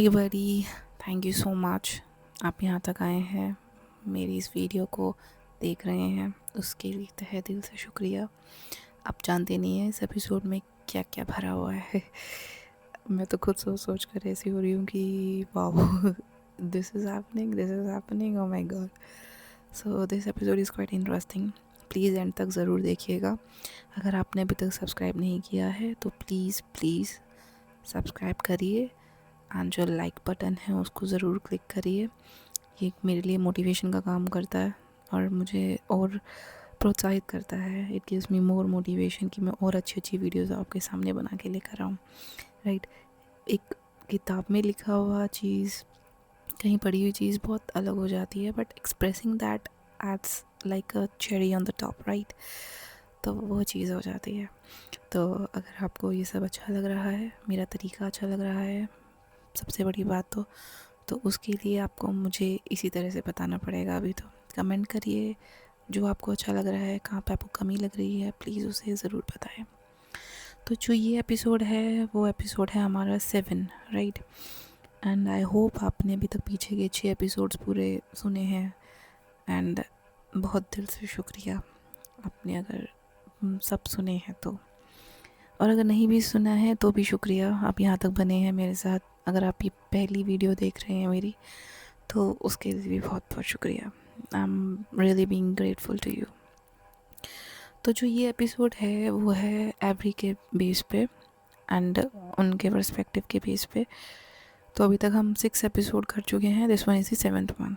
Everybody, thank you so much. आप यहाँ तक आए हैं, मेरी इस वीडियो को देख रहे हैं, उसके लिए तहे दिल से शुक्रिया। आप जानते नहीं हैं इस एपिसोड में क्या क्या भरा हुआ है। मैं तो खुद सोच कर ऐसी हो रही हूँ कि wow, this is happening, oh my God. So this episode is quite interesting. Please and तक ज़रूर देखिएगा। अगर आपने अभी तक सब्सक्राइब नहीं किया है तो प्लीज़ सब्सक्राइब करिए एंड जो लाइक बटन है उसको ज़रूर क्लिक करिए। ये मेरे लिए मोटिवेशन का काम करता है और मुझे और प्रोत्साहित करता है। It gives me more motivation कि मैं और अच्छी वीडियोस आपके सामने बना के लेकर आऊँ। राइट, एक किताब में लिखा हुआ चीज़, कहीं पढ़ी हुई चीज़ बहुत अलग हो जाती है, but expressing that adds like a cherry on the top, right. तो वो चीज़ हो जाती है। तो अगर आपको ये सब अच्छा लग रहा है, मेरा तरीका अच्छा लग रहा है, सबसे बड़ी बात तो उसके लिए आपको मुझे इसी तरह से बताना पड़ेगा। अभी तो कमेंट करिए जो आपको अच्छा लग रहा है, कहाँ पे आपको कमी लग रही है, प्लीज़ उसे ज़रूर बताएं। तो जो ये एपिसोड है वो एपिसोड है हमारा 7, राइट। एंड आई होप आपने अभी तक पीछे के 6 एपिसोड्स पूरे सुने हैं। एंड बहुत दिल से शुक्रिया आपने अगर सब सुने हैं तो, और अगर नहीं भी सुना है तो भी शुक्रिया, आप यहाँ तक बने हैं मेरे साथ। अगर आप ये पहली वीडियो देख रहे हैं मेरी तो उसके लिए भी बहुत बहुत शुक्रिया। I am really being grateful to you. तो जो ये एपिसोड है वो है एवरी के बेस पे एंड उनके पर्सपेक्टिव के बेस पे। तो अभी तक हम 6 एपिसोड कर चुके हैं, this one is the 7th one.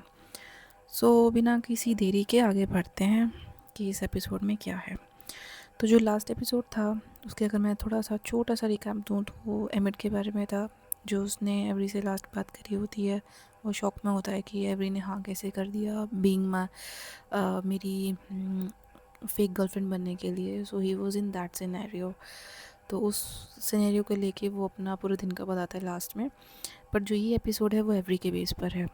So बिना किसी देरी के आगे बढ़ते हैं कि इस एपिसोड में क्या है। तो जो लास्ट एपिसोड था उसके अगर मैं थोड़ा सा छोटा सा रिकैप दूँ तो वो एमिड के बारे में था, जो उसने एवरी से लास्ट बात करी होती है। वो शॉक में होता है कि एवरी ने हाँ कैसे कर दिया बीइंग मेरी फेक गर्लफ्रेंड बनने के लिए। So he was in that scenario. तो उस सिनेरियो को लेके वो अपना पूरे दिन का बताता है लास्ट में। बट जो ये एपिसोड है वो एवरी के बेस पर है।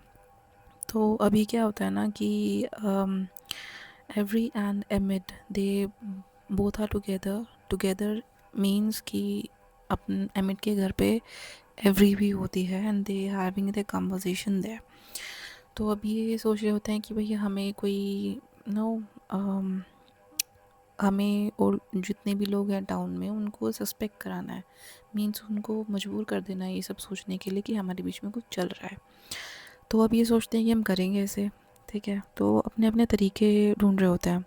तो अभी क्या होता है ना कि Avery and Emmett they both are together means कि अपन एमिड के घर पे एवरी भी होती है and they having the conversation there. तो अभी ये सोच रहे होते हैं कि भैया हमें कोई हमें और जितने भी लोग हैं टाउन में उनको सस्पेक्ट कराना है, मीन्स उनको मजबूर कर देना है ये सब सोचने के लिए कि हमारे बीच में कुछ चल रहा है। तो अब ये सोचते हैं कि हम करेंगे ऐसे, ठीक है। तो अपने अपने तरीके ढूंढ रहे होते हैं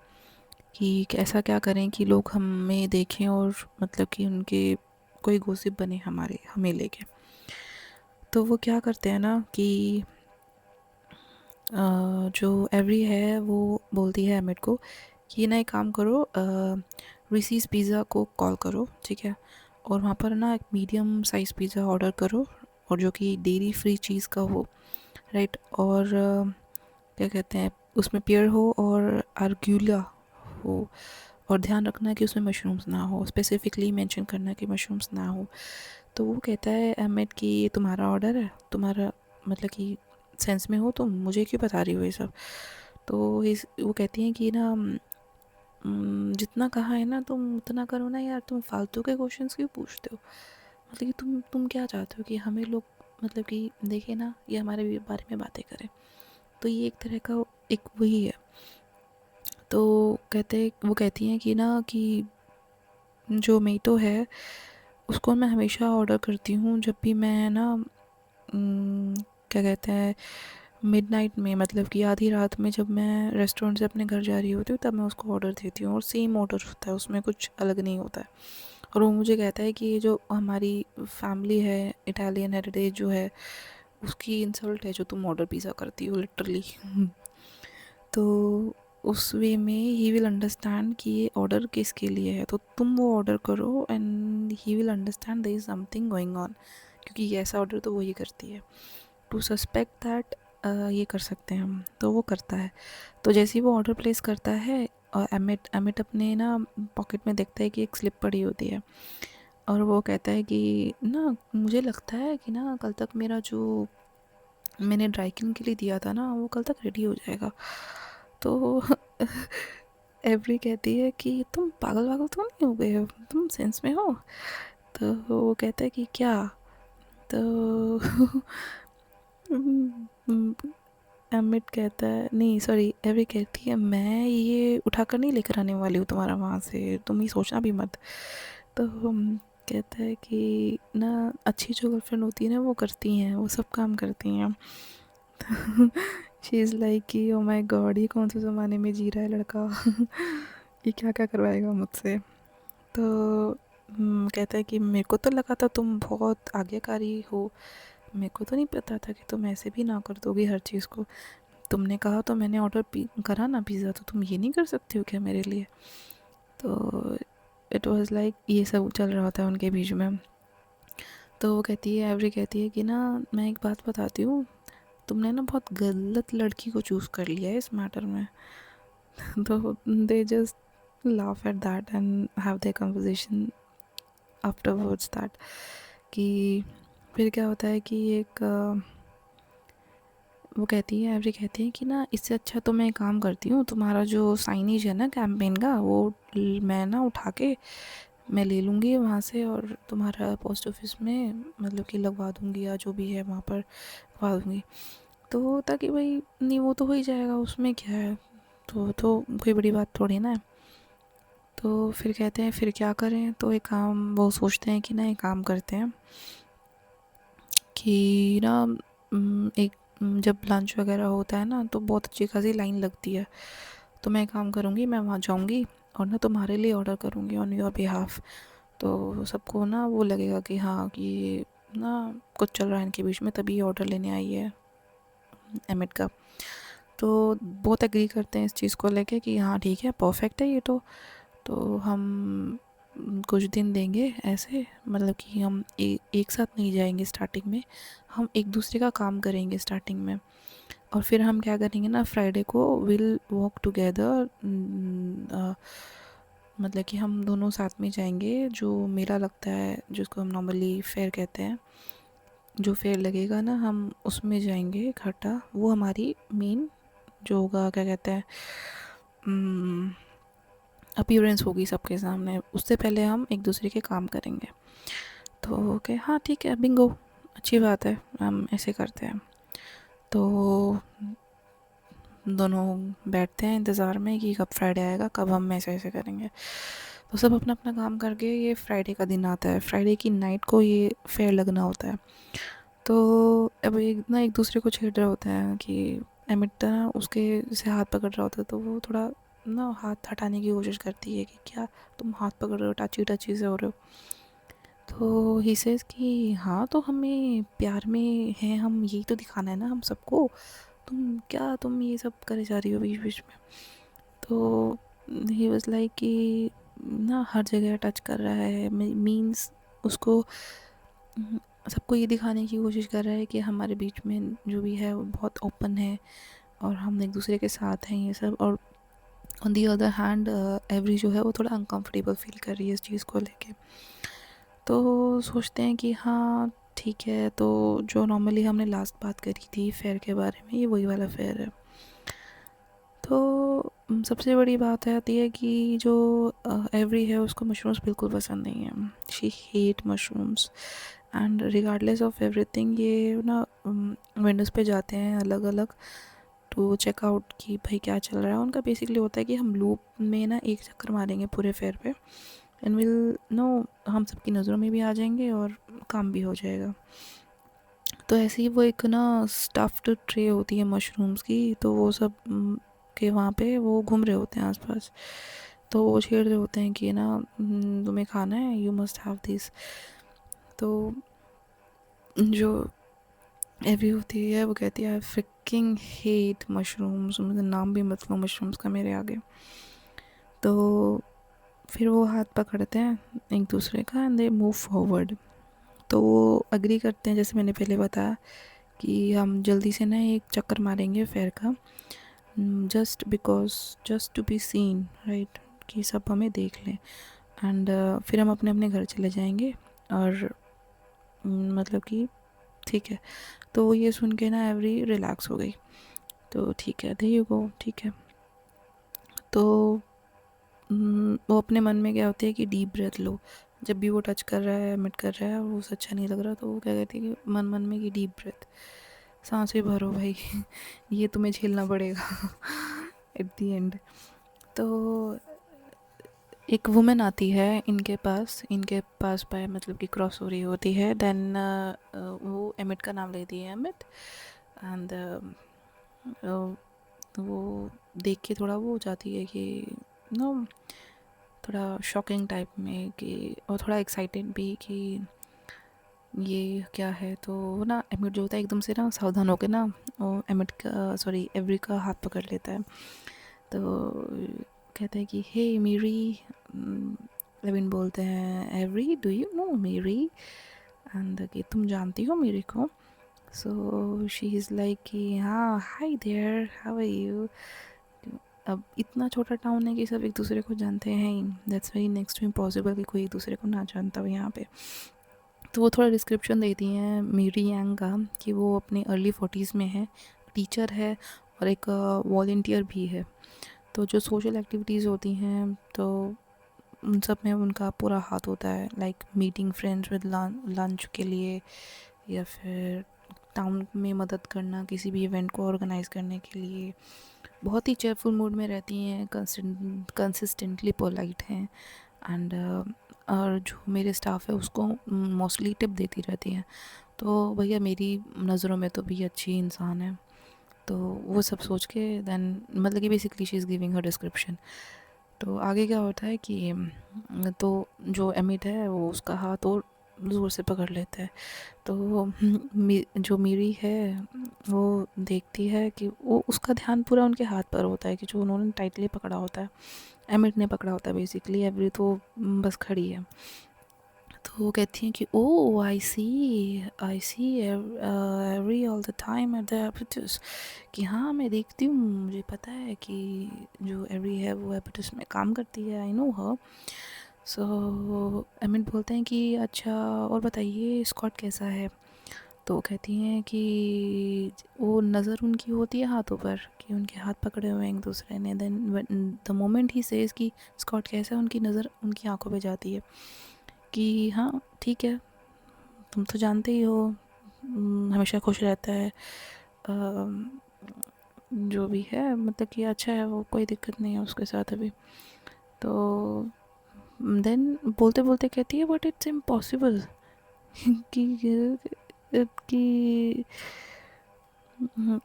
कि ऐसा क्या करें कि लोग हमें देखें और मतलब कि उनके कोई गॉसिप बने हमें लेके। तो वो क्या करते हैं ना कि जो एवरी है वो बोलती है एमिड को कि ना एक काम करो, रिसीज पिज़्ज़ा को कॉल करो, ठीक है, और वहाँ पर ना एक मीडियम साइज़ पिज़्ज़ा ऑर्डर करो और जो कि डेयरी फ्री चीज़ का हो, राइट। और क्या कहते हैं उसमें पियर हो और आर्ग्यूला हो, और ध्यान रखना कि उसमें मशरूम्स ना हो, स्पेसिफिकली मेंशन करना कि मशरूम्स ना हो। तो वो कहता है एमिड कि ये तुम्हारा ऑर्डर है, तुम्हारा मतलब कि सेंस में हो तुम, मुझे क्यों बता रही हो ये सब। तो वो कहती हैं कि ना जितना कहा है ना तुम उतना करो ना यार, तुम फालतू के क्वेश्चंस क्यों पूछते हो। मतलब कि तुम क्या चाहते हो कि हमें लोग मतलब कि देखे ना, ये हमारे बारे में बातें करें। तो ये एक तरह का एक वही है। तो वो कहती हैं कि ना कि जो मेटो है उसको मैं हमेशा ऑर्डर करती हूँ जब भी मैं ना क्या कहते हैं मिडनाइट में, मतलब कि आधी रात में जब मैं रेस्टोरेंट से अपने घर जा रही होती हूँ तब मैं उसको ऑर्डर देती हूँ, और सेम ऑर्डर होता है, उसमें कुछ अलग नहीं होता है। और वो मुझे कहता है कि ये जो हमारी फैमिली है, इटालियन हेरिटेज जो है, उसकी इंसल्ट है जो तुम ऑर्डर पिज़्ज़ा करती हो लिटरली। तो उस वे में ही विल अंडरस्टैंड कि ये ऑर्डर किसके लिए है, तो तुम वो ऑर्डर करो and he will understand there is something going on, क्योंकि ये ऐसा ऑर्डर तो वही करती है। टू सस्पेक्ट दैट ये कर सकते हैं हम, तो वो करता है। तो जैसे ही वो ऑर्डर प्लेस करता है और एमिट एमिट अपने ना पॉकेट में देखता है कि एक स्लिप पड़ी होती है, और वो कहता है कि ना मुझे लगता है कि ना कल तक मेरा जो मैंने ड्राई क्लीन के लिए दिया था ना वो कल तक रेडी हो जाएगा। तो एवरी कहती है कि तुम पागल वागल तो नहीं हो गए हो, तुम सेंस में हो। तो वो कहता है कि क्या। तो अमित कहता है, नहीं सॉरी, एवरी कहती है मैं ये उठाकर नहीं लेकर आने वाली हूँ तुम्हारा वहाँ से, तुम ये सोचना भी मत। तो कहता है कि ना अच्छी जो गर्लफ्रेंड होती है ना वो करती हैं, वो सब काम करती हैं। शी इज़ लाइक कि ओ माय गॉड, ये कौन से ज़माने में जी रहा है लड़का। ये क्या क्या करवाएगा मुझसे। तो कहता है कि मेरे को तो लगा था तुम बहुत आज्ञाकारी हो, मेरे को तो नहीं पता था कि तुम ऐसे भी ना कर दोगी हर चीज़ को। तुमने कहा तो मैंने ऑर्डर करा ना पिज़्ज़ा, तो तुम ये नहीं कर सकती हो क्या मेरे लिए। तो इट वाज लाइक ये सब चल रहा होता है उनके बीच में। तो वो कहती है, एवरी कहती है कि ना मैं एक बात बताती हूँ, तुमने ना बहुत गलत लड़की को चूज़ कर लिया है इस मैटर में। तो they just laugh at that and have their conversation afterwards that कि फिर क्या होता है कि एक वो कहती है, एवरी कहती है कि ना इससे अच्छा तो मैं एक काम करती हूँ, तुम्हारा जो साइनेज है ना कैंपेन का वो मैं ना उठा के मैं ले लूँगी वहाँ से और तुम्हारा पोस्ट ऑफिस में मतलब कि लगवा दूँगी, या जो भी है वहाँ पर लगवा दूँगी। तो ताकि भाई नहीं वो तो हो ही जाएगा, उसमें क्या है, तो कोई बड़ी बात थोड़ी ना है। तो फिर कहते हैं फिर क्या करें, तो एक काम वो सोचते हैं कि ना एक काम करते हैं कि ना एक जब लंच वगैरह होता है ना तो बहुत अच्छी खासी लाइन लगती है। तो मैं काम करूँगी, मैं वहाँ जाऊँगी और ना तुम्हारे लिए ऑर्डर करूँगी ऑन योर बिहाफ। तो सबको ना वो लगेगा कि हाँ कि ना कुछ चल रहा है इनके बीच में, तभी ऑर्डर लेने आई है एमिट का। तो बहुत एग्री करते हैं इस चीज़ को लेके कि हाँ ठीक है, परफेक्ट है ये तो हम कुछ दिन देंगे ऐसे, मतलब कि हम एक साथ नहीं जाएंगे स्टार्टिंग में, हम एक दूसरे का काम करेंगे स्टार्टिंग में, और फिर हम क्या करेंगे ना फ्राइडे को विल वॉक टुगेदर, मतलब कि हम दोनों साथ में जाएंगे, जो मेला लगता है जिसको हम नॉर्मली फेयर कहते हैं, जो फेयर लगेगा ना हम उसमें जाएंगे इकट्ठा, वो हमारी मेन जो होगा क्या कहते हैं अपीयरेंस होगी सबके सामने, उससे पहले हम एक दूसरे के काम करेंगे। तो ओके हाँ ठीक है, बिंगो, अच्छी बात है, हम ऐसे करते हैं। तो दोनों बैठते हैं इंतज़ार में कि कब फ्राइडे आएगा, कब हम ऐसे ऐसे करेंगे। तो सब अपना अपना काम करके ये फ्राइडे का दिन आता है, फ्राइडे की नाइट को ये फेयर लगना होता है। तो अब एक ना एक दूसरे को छेड़ रहे होते हैं कि एमिट ना उसके से हाथ पकड़ रहा होता है, तो वो थोड़ा ना हाथ हटाने की कोशिश करती है कि क्या तुम हाथ पकड़ रहे हो, टची टची से हो रहे हो। तो ही सेज कि हाँ तो हमें प्यार में है, हम यही तो दिखाना है ना हम सबको, तुम ये सब करे जा रही हो बीच बीच में। तो ही वाज लाइक कि ना हर जगह टच कर रहा है, मीन्स उसको सबको ये दिखाने की कोशिश कर रहा है कि हमारे बीच में जो भी है वो बहुत ओपन है और हम एक दूसरे के साथ हैं ये सब। और on the other hand every जो है वो थोड़ा अनकंफर्टेबल फील कर रही है इस चीज़ को लेके। तो सोचते हैं कि हाँ ठीक है, तो जो नॉर्मली हमने लास्ट बात करी थी फेयर के बारे में, ये वही वाला फेयर है। तो सबसे बड़ी बात आती है कि जो एवरी है उसको मशरूम्स बिल्कुल पसंद नहीं है, she hate mushrooms. And regardless of everything ये ना विंडोज़ पे जाते हैं अलग अलग टू चेकआउट कि भाई क्या चल रहा है उनका। बेसिकली होता है कि हम लूप में ना एक चक्कर मारेंगे पूरे फेयर पे, एंड विल नो हम सबकी नज़रों में भी आ जाएंगे और काम भी हो जाएगा। तो ऐसे ही वो एक ना स्टफ्ड ट्रे होती है मशरूम्स की, तो वो सब के वहाँ पे वो घूम रहे होते हैं आसपास। तो वो छेड़ रहे होते हैं कि ना तुम्हें खाना है, यू मस्ट हैव दिस। तो जो एवरी होती है वो कहती है आई फ्रिकिंग हेट मशरूम्स, मुझे नाम भी मत लो मशरूम्स का मेरे आगे। तो फिर वो हाथ पकड़ते हैं एक दूसरे का एंड दे मूव फॉरवर्ड। तो वो अग्री करते हैं, जैसे मैंने पहले बताया कि हम जल्दी से ना एक चक्कर मारेंगे फेयर का, just to be seen, right, कि सब हमें देख लें। एंड फिर हम अपने अपने घर चले जाएंगे और मतलब कि ठीक है। तो वो ये सुन के ना एवरी रिलैक्स हो गई, तो ठीक है देयर यू गो, ठीक है। तो वो अपने मन में क्या होती है कि डीप ब्रेथ लो, जब भी वो टच कर रहा है, एमिट कर रहा है, वो उसे अच्छा नहीं लग रहा, तो वो क्या कहती है कि मन मन में कि डीप ब्रेथ, सांसें भरो भाई ये तुम्हें झेलना पड़ेगा एट दी एंड। तो एक वुमेन आती है इनके पास पाए मतलब कि क्रॉस हो रही होती है। देन वो एमिट का नाम लेती है, एमिट। एंड वो देख के थोड़ा वो हो जाती है कि नो, थोड़ा शॉकिंग टाइप में कि, और थोड़ा एक्साइटेड भी कि ये क्या है। तो वो ना एमिट जो होता है एकदम से ना सावधान होकर ना वो एमिट का सॉरी एवरी का हाथ पकड़ लेता है। तो कहते हैं कि हे मेरी, लेविन बोलते हैं एवरी डू यू नो मेरी, एंड कि तुम जानती हो मेरी को। सो शी इज़ लाइक कि हाँ hi there how are you. अब इतना छोटा टाउन है कि सब एक दूसरे को जानते हैं ही, that's very next to impossible कि कोई एक दूसरे को ना जानता हो यहाँ पे। तो वो थोड़ा डिस्क्रिप्शन देती हैं मेरी यांग का कि वो अपने अर्ली 40s में है, टीचर है और एक वॉल्टियर भी है। तो जो सोशल एक्टिविटीज़ होती हैं तो उन सब में उनका पूरा हाथ होता है, like meeting friends with lunch के लिए, या फिर टाउन में मदद करना किसी भी इवेंट को ऑर्गेनाइज करने के लिए। बहुत ही चेयरफुल मूड में रहती हैं, कंसिस्टेंटली पोलाइट हैं। एंड और जो मेरे स्टाफ है उसको मोस्टली टिप देती रहती हैं। तो भैया मेरी नज़रों में तो भी अच्छी इंसान है। तो वो सब सोच के देन मतलब कि basically she is giving her description. तो आगे क्या होता है कि तो जो एमिट है वो उसका हाथ और ज़ोर से पकड़ लेता है। तो जो मीरी है वो देखती है कि वो उसका ध्यान पूरा उनके हाथ पर होता है कि जो उन्होंने टाइटली पकड़ा होता है, एमिट ने पकड़ा होता है बेसिकली। एवरी तो बस खड़ी है। तो वो कहती हैं कि oh I see every all the time at the एपिटस, कि हाँ मैं देखती हूँ, मुझे पता है कि जो एवरी है वो एपिटस में काम करती है, I know her. So emit बोलते हैं कि अच्छा और बताइए स्कॉट कैसा है। तो वो कहती हैं कि वो नज़र उनकी होती है हाथों पर कि उनके हाथ पकड़े हुए हैं एक दूसरे ने। Then the moment he says कि स्कॉट कैसा है, उनकी नज़र उनकी आंखों पे जाती है कि हाँ ठीक है, तुम तो जानते ही हो, हमेशा खुश रहता है, जो भी है मतलब कि अच्छा है वो, कोई दिक्कत नहीं है उसके साथ अभी। तो देन बोलते बोलते कहती है बट इट्स इम्पॉसिबल कि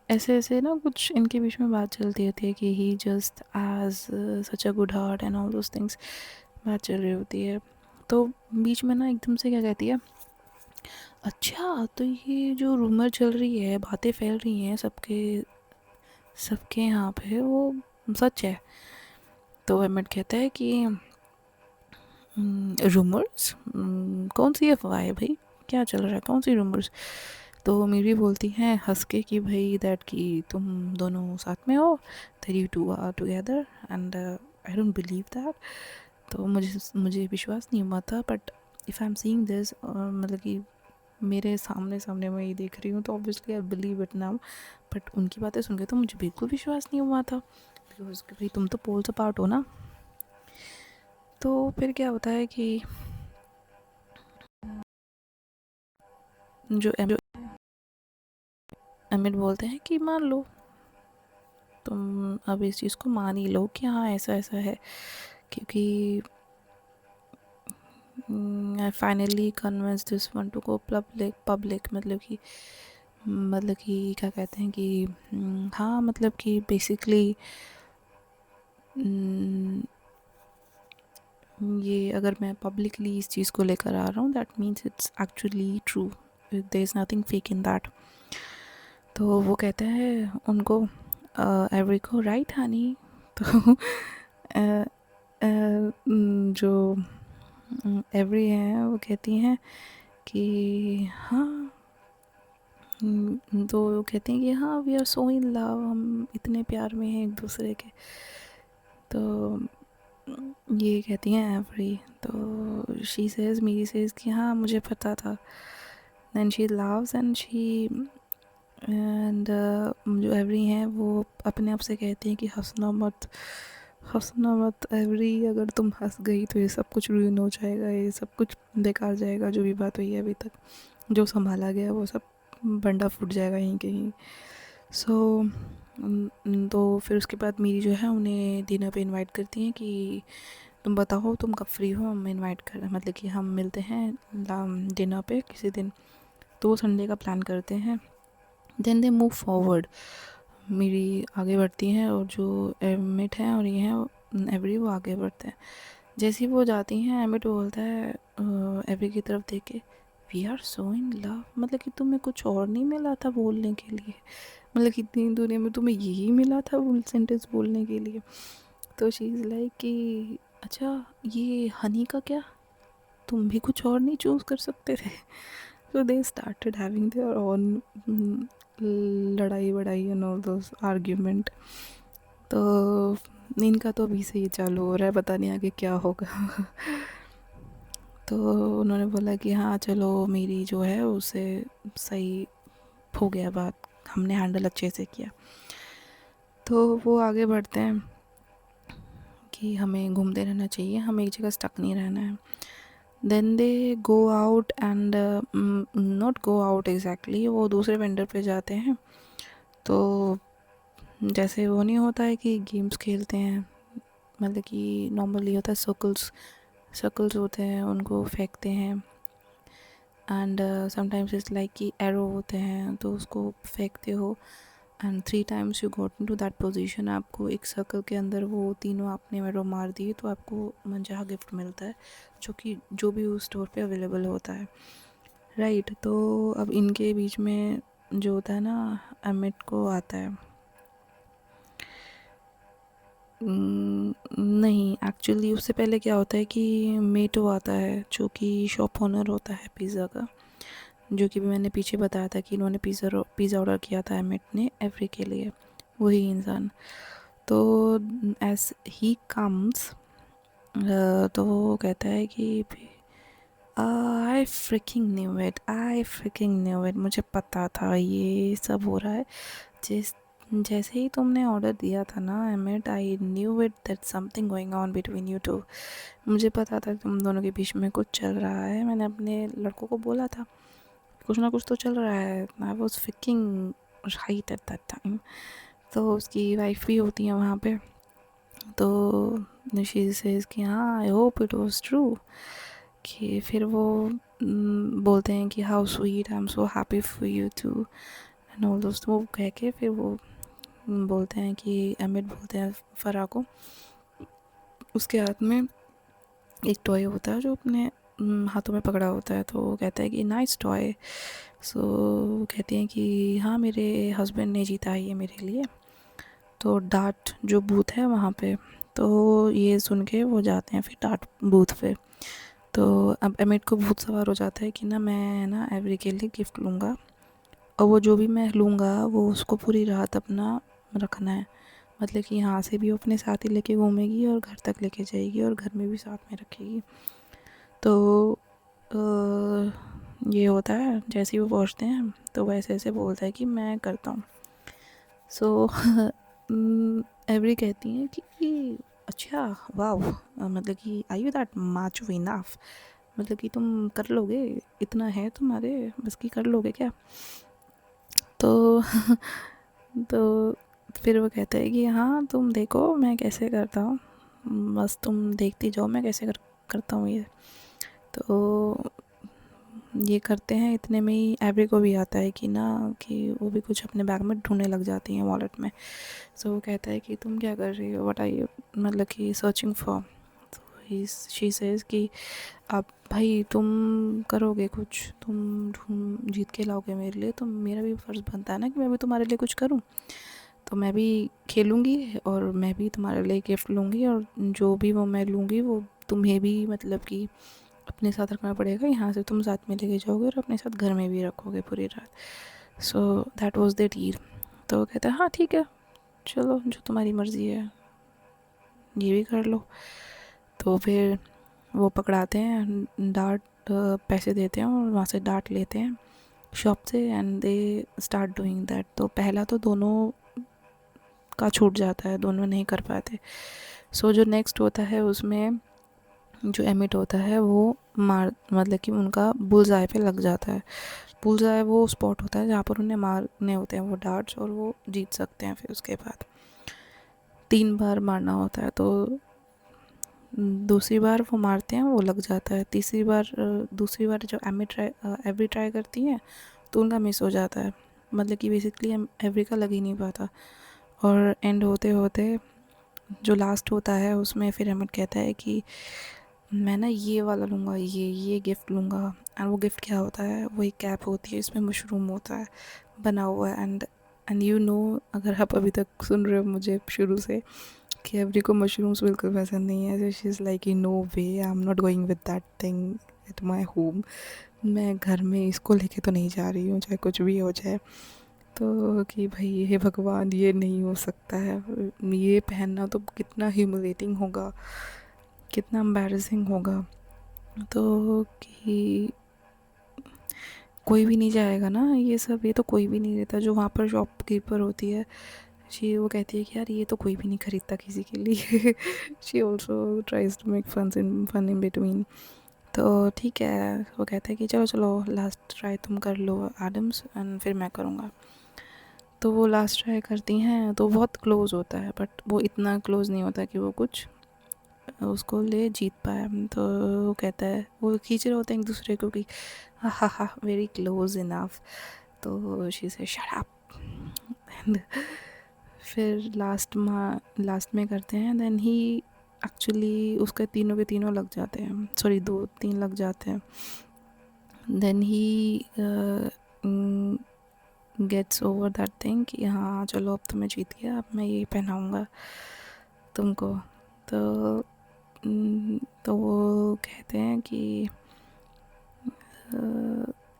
ऐसे ऐसे ना कुछ इनके बीच में बात चलती होती है कि he just as such a good heart and all those things, बात चल रही होती है। तो बीच में ना एकदम से क्या कहती है, अच्छा तो ये जो रूमर चल रही है, बातें फैल रही हैं सबके सबके यहाँ पे, वो सच है। तो एमिट कहता है कि रूमर्स, कौन सी अफवाह है भाई, क्या चल रहा है, कौन सी रूमर्स। तो मेरी बोलती हैं हंस के कि भाई दैट कि तुम दोनों साथ में हो, that you two are together, and I don't believe that. तो मुझे विश्वास नहीं हुआ था, but if I am seeing this, मतलब कि मेरे सामने सामने मैं ये देख रही हूँ, तो obviously I believe it now. But उनकी बातें सुन के तो मुझे बिल्कुल विश्वास नहीं हुआ था, बिकॉज भाई तुम तो पोल्स अपार्ट हो ना। तो फिर क्या होता है कि जो एमिट बोलते हैं कि मान लो, तुम अब इस चीज़ को मान ही लो कि हाँ ऐसा ऐसा है, क्योंकि I finally convince this one to go public मतलब कि क्या कहते हैं कि हाँ मतलब कि बेसिकली ये अगर मैं पब्लिकली इस चीज़ को लेकर आ रहा हूँ, that means it's actually true, there is nothing fake in that. तो वो कहते हैं उनको एवरी को, राइट हनी। तो जो एवरी हैं वो कहती हैं कि हाँ, तो वो कहती हैं कि हाँ we are so in love, हम इतने प्यार में हैं एक दूसरे के। तो ये कहती हैं एवरी, तो शी सेज मेरी सेज कि हाँ मुझे पता था। देन शी लव्स एंड जो एवरी हैं वो अपने आप से कहती हैं कि हंसना मत, हंसना मत एवरी, अगर तुम हंस गई तो ये सब कुछ रुइन हो जाएगा, ये सब कुछ बेकार जाएगा। जो भी बात हुई है अभी तक, जो संभाला गया वो सब बंडा फूट जाएगा यहीं कहीं। सो तो फिर उसके बाद मेरी जो है उन्हें डिनर पे इनवाइट करती हैं कि तुम बताओ तुम कब फ्री हो, हम इनवाइट कर मतलब कि हम मिलते हैं डिनर पे किसी दिन। तो वो संडे का प्लान करते हैं। देन दे मूव फॉरवर्ड, मेरी आगे बढ़ती हैं और जो एमिट हैं और ये हैं एवरी, वो आगे बढ़ते हैं। जैसे ही वो जाती हैं एमिट बोलता है एवरी की तरफ देख के, we are so in love, मतलब कि तुम्हें कुछ और नहीं मिला था बोलने के लिए, मतलब कि इतनी दुनिया में तुम्हें यही मिला था वो सेंटेंस बोलने के लिए। तो शी इज़ लाइक कि अच्छा ये हनी का क्या, तुम भी कुछ और नहीं चूज़ कर सकते थे। So they started having their own लड़ाई वड़ाई एंड ऑल दोस आर्ग्यूमेंट। तो इनका तो अभी से ही चालू हो रहा है, पता नहीं आगे क्या होगा। तो उन्होंने बोला कि हाँ चलो मेरी जो है उसे सही हो गया बात, हमने हैंडल अच्छे से किया। तो वो आगे बढ़ते हैं कि हमें घूमते रहना चाहिए, हमें एक जगह स्टक नहीं रहना है। Then they go out and not go out exactly, वो दूसरे वेंडर पे जाते हैं। तो जैसे वो नहीं होता है कि गेम्स खेलते हैं, मतलब कि नॉर्मली होता है सर्कल्स, सर्कल्स होते हैं उनको फेंकते हैं। एंड समटाइम्स इट्स लाइक कि एरो होते हैं तो उसको फेंकते हो and 3 times you got into that position, आपको एक सर्कल के अंदर वो तीनों आपने एरो मार दिए तो आपको मनचाहा गिफ्ट मिलता है, जो कि जो भी उस स्टोर पे अवेलेबल होता है, राइट। तो अब इनके बीच में जो होता है ना, अमित को आता है नहीं एक्चुअली उससे पहले क्या होता है कि मेटो आता है जो कि शॉप ओनर होता है पिज़्ज़ा का, जो कि भी मैंने पीछे बताया था कि इन्होंने पिज़्ज़ा ऑर्डर किया था एमिट ने एवरी के लिए, वही इंसान। तो एज ही कम्स, तो वो कहता है कि आई फ्रिकिंग न्यू इट, मुझे पता था ये सब हो रहा है। जिस जैसे ही तुमने ऑर्डर दिया था ना Emmett, I knew it that something going on between you two, मुझे पता था तुम दोनों के बीच में कुछ चल रहा है। मैंने अपने लड़कों को बोला था कुछ ना कुछ तो चल रहा है। I was फिकिंग right at that time. तो उसकी वाइफ भी होती है वहाँ पे, तो शी सेज कि हाँ I hope it was true. कि फिर वो बोलते हैं कि how sweet, I am so happy for you too and all दोस्त, वो कह के फिर वो बोलते हैं कि अमित बोलते हैं फराह को, उसके हाथ में एक टॉय होता है जो अपने हाथों में पकड़ा होता है, तो वो कहता है कि नाइस टॉय। सो कहते हैं कि हाँ मेरे हस्बैंड ने जीता है ये मेरे लिए। तो डार्ट जो बूथ है वहाँ पे, तो ये सुन के वो जाते हैं फिर डार्ट बूथ पे। तो अब अमित को भूत सवार हो जाता है कि ना मैं ना एवरी के लिए गिफ्ट लूँगा, और वो जो भी मैं लूँगा वो उसको पूरी रात अपना रखना है, मतलब कि यहाँ से भी वो अपने साथ ही लेके घूमेगी और घर तक लेके जाएगी और घर में भी साथ में रखेगी। तो ये होता है जैसे ही वो पहुँचते हैं तो वैसे ऐसे बोलता है कि मैं करता हूँ। सो एवरी कहती हैं कि अच्छा वाह, मतलब कि आई यू दैट माचो इनफ, मतलब कि तुम कर लोगे, इतना है तुम्हारे बस की, कर लोगे क्या। तो तो फिर वो कहता है कि हाँ तुम देखो मैं कैसे करता हूँ, बस तुम देखती जाओ मैं कैसे करता हूँ ये। तो ये करते हैं, इतने में ही एवरी को भी आता है कि ना कि वो भी कुछ अपने बैग में ढूंढने लग जाती हैं वॉलेट में। सो वो कहता है कि तुम क्या कर रही हो, व्हाट आर यू मतलब कि सर्चिंग फॉर। तो शी सेज कि अब भाई तुम करोगे कुछ, तुम ढूंढ जीत के लाओगे मेरे लिए, तो मेरा भी फ़र्ज़ बनता है ना कि मैं भी तुम्हारे लिए कुछ करूं। तो मैं भी खेलूँगी और मैं भी तुम्हारे लिए गिफ्ट लूँगी, और जो भी वो मैं लूँगी वो तुम्हें भी मतलब कि अपने साथ रखना पड़ेगा, यहाँ से तुम साथ में लेके जाओगे और अपने साथ घर में भी रखोगे पूरी रात। So that was the deal. तो वो कहता है हाँ ठीक है चलो जो तुम्हारी मर्ज़ी है ये भी कर लो। तो फिर वो पकड़ाते हैं डार्ट, पैसे देते हैं और वहाँ से डार्ट लेते हैं शॉप से and they start doing that. तो पहला तो दोनों का छूट जाता है, दोनों नहीं कर पाते। सो जो नेक्स्ट होता है उसमें जो एमिट होता है वो मार मतलब कि उनका बुल्स आई पे लग जाता है। बुल्स आई वो स्पॉट होता है जहाँ पर उन्हें मारने होते हैं वो डार्ट्स, और वो जीत सकते हैं। फिर उसके बाद 3 बार मारना होता है, तो दूसरी बार वो मारते हैं वो लग जाता है। तीसरी बार दूसरी बार जो एवरी ट्राई करती है तो उनका मिस हो जाता है, मतलब कि बेसिकली एवरी का लग ही नहीं पाता। और एंड होते होते जो लास्ट होता है उसमें फिर अमित कहता है कि मैं ना ये वाला लूँगा, ये गिफ्ट लूँगा। एंड वो गिफ्ट क्या होता है, वो एक कैप होती है, इसमें मशरूम होता है बना हुआ है। एंड यू नो, अगर आप अभी तक सुन रहे हो मुझे शुरू से, कि एवरी को मशरूम्स बिल्कुल पसंद नहीं है। She is like no way, I am not going with that thing at my home. मैं घर में इसको लेके तो नहीं जा रही हूँ चाहे कुछ भी हो जाए। तो कि भाई हे भगवान, ये नहीं हो सकता है, ये पहनना तो कितना ह्यूमिलेटिंग होगा, कितना एम्बैरसिंग होगा। तो कि कोई भी नहीं जाएगा ना ये सब, ये तो कोई भी नहीं लेता। जो वहाँ पर शॉपकीपर होती है, वो कहती है कि यार ये तो कोई भी नहीं खरीदता किसी के लिए। She also tries to make fun in between. तो ठीक है, वो कहते हैं कि चलो चलो लास्ट ट्राई तुम कर लो एडम्स, एंड फिर मैं करूँगा। तो वो लास्ट ट्राई करती हैं तो बहुत क्लोज होता है, बट वो इतना क्लोज नहीं होता कि वो कुछ उसको ले जीत पाए। तो वो कहता है, वो खींच रहे होते हैं एक दूसरे को कि हा हा हा वेरी क्लोज इनफ। तो शी से शट अप। एंड फिर लास्ट में करते हैं, देन ही एक्चुअली उसके तीनों के तीनों लग जाते हैं, सॉरी 2-3 लग जाते हैं। Then he gets over that thing कि हाँ चलो अब तो मैं जीत गया, अब मैं यही पहनाऊँगा तुमको। तो तो वो कहते हैं कि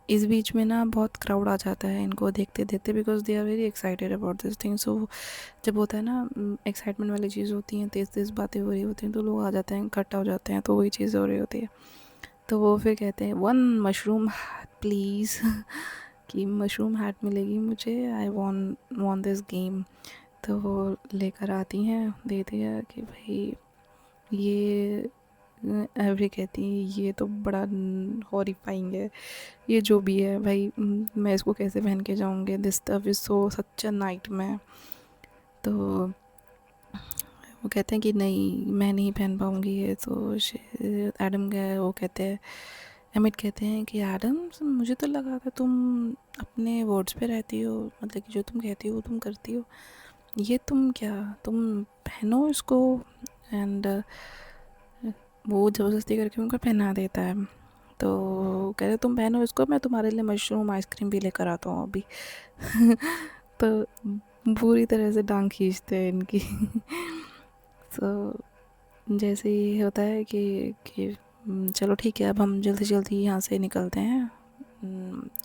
इस बीच में ना बहुत क्राउड आ जाता है इनको देखते देखते, because they are very excited about this thing. So जब होता है ना एक्साइटमेंट वाली चीज़ होती हैं, तेज़ तेज़ बातें हो रही होती हैं, तो लोग आ जाते हैं, इकट्ठा हो जाते हैं, तो वही चीज़ हो रही होती है। तो वो फिर कहते हैं 1 मशरूम प्लीज़। कि मशरूम हैट मिलेगी मुझे, आई वॉन्ट दिस गेम। तो वो लेकर आती हैं, देती है कि भाई ये एवरी कहती है ये तो बड़ा हॉरिफाइंग है, ये जो भी है भाई, मैं इसको कैसे पहन के जाऊँगी, this stuff is so such a nightmare. तो वो कहते हैं कि नहीं मैं नहीं पहन पाऊँगी ये। तो एडम वो कहते हैं, एमिट कहते हैं कि एडम मुझे तो लगा था तुम अपने वर्ड्स पे रहती हो, मतलब कि जो तुम कहती हो तुम करती हो, ये तुम क्या, तुम पहनो इसको। एंड वो ज़बरदस्ती करके उनको पहना देता है। तो कहते तुम पहनो इसको, मैं तुम्हारे लिए मशरूम आइसक्रीम भी लेकर आता हूँ अभी। तो पूरी तरह से टांग खींचते हैं इनकी। तो जैसे ही होता है कि चलो ठीक है अब हम जल्दी जल्दी यहाँ से निकलते हैं,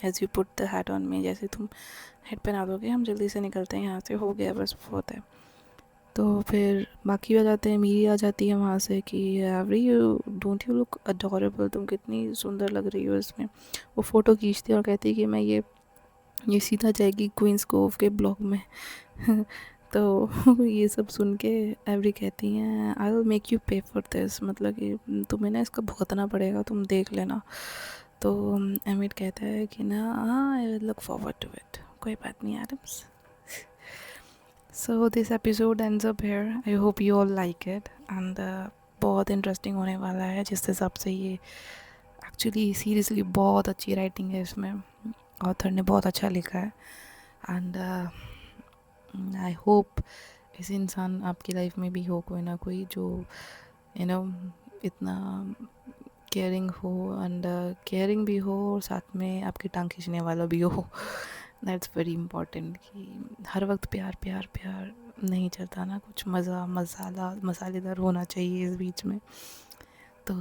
as you put the hat on me, जैसे तुम हेड पहना दोगे हम जल्दी से निकलते हैं यहाँ से, हो गया बस बहुत है। तो फिर बाकी आ जाते हैं, मीरी आ जाती है वहाँ से कि every you don't you look adorable, तुम कितनी सुंदर लग रही हो इसमें। वो फ़ोटो खींचती है और कहती है कि मैं ये सीधा जाएगी क्वींस कोव के ब्लॉग में। तो ये सब सुन के एवरी कहती हैं आई विल मेक यू पे फॉर दिस, मतलब कि तुम्हें ना इसका भुगतना पड़ेगा, तुम देख लेना। तो एमिट कहता है कि ना हाँ I will look forward to it, कोई बात नहीं Adams. So this episode ends up here, I hope you all like it. And बहुत इंटरेस्टिंग होने वाला है जिस हिसाब से ये एक्चुअली सीरियसली बहुत अच्छी राइटिंग है इसमें, ऑथर ने बहुत अच्छा लिखा है। एंड आई होप ऐसे इंसान आपकी लाइफ में भी हो कोई ना कोई जो यू नो इतना केयरिंग हो, एंड केयरिंग भी हो और साथ में आपकी टांग खींचने वाला भी हो। दैट्स वेरी इम्पॉर्टेंट कि हर वक्त प्यार प्यार प्यार नहीं चलता ना, कुछ मज़ा मसालेदार होना चाहिए इस बीच में। तो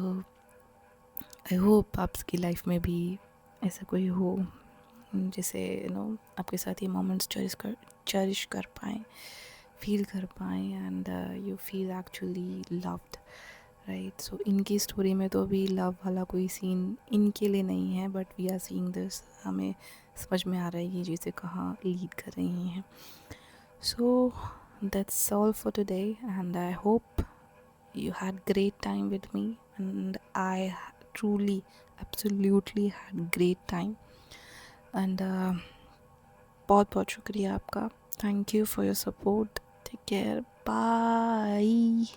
आई होप आपकी लाइफ में भी ऐसा कोई हो जिसे आपके साथ ये मोमेंट्स चेरिश कर पाएँ, फील कर पाएँ, and you feel actually loved, right. So इनकी स्टोरी में तो अभी लव वाला कोई सीन इनके लिए नहीं है, but we are seeing this, हमें समझ में आ रहा है ये चीज़ें कहाँ लीड कर रही हैं। So that's all for today, and I hope You had great time with me and I truly absolutely had great time. And बहुत बहुत शुक्रिया आपका. Thank you for your support. Take care. Bye.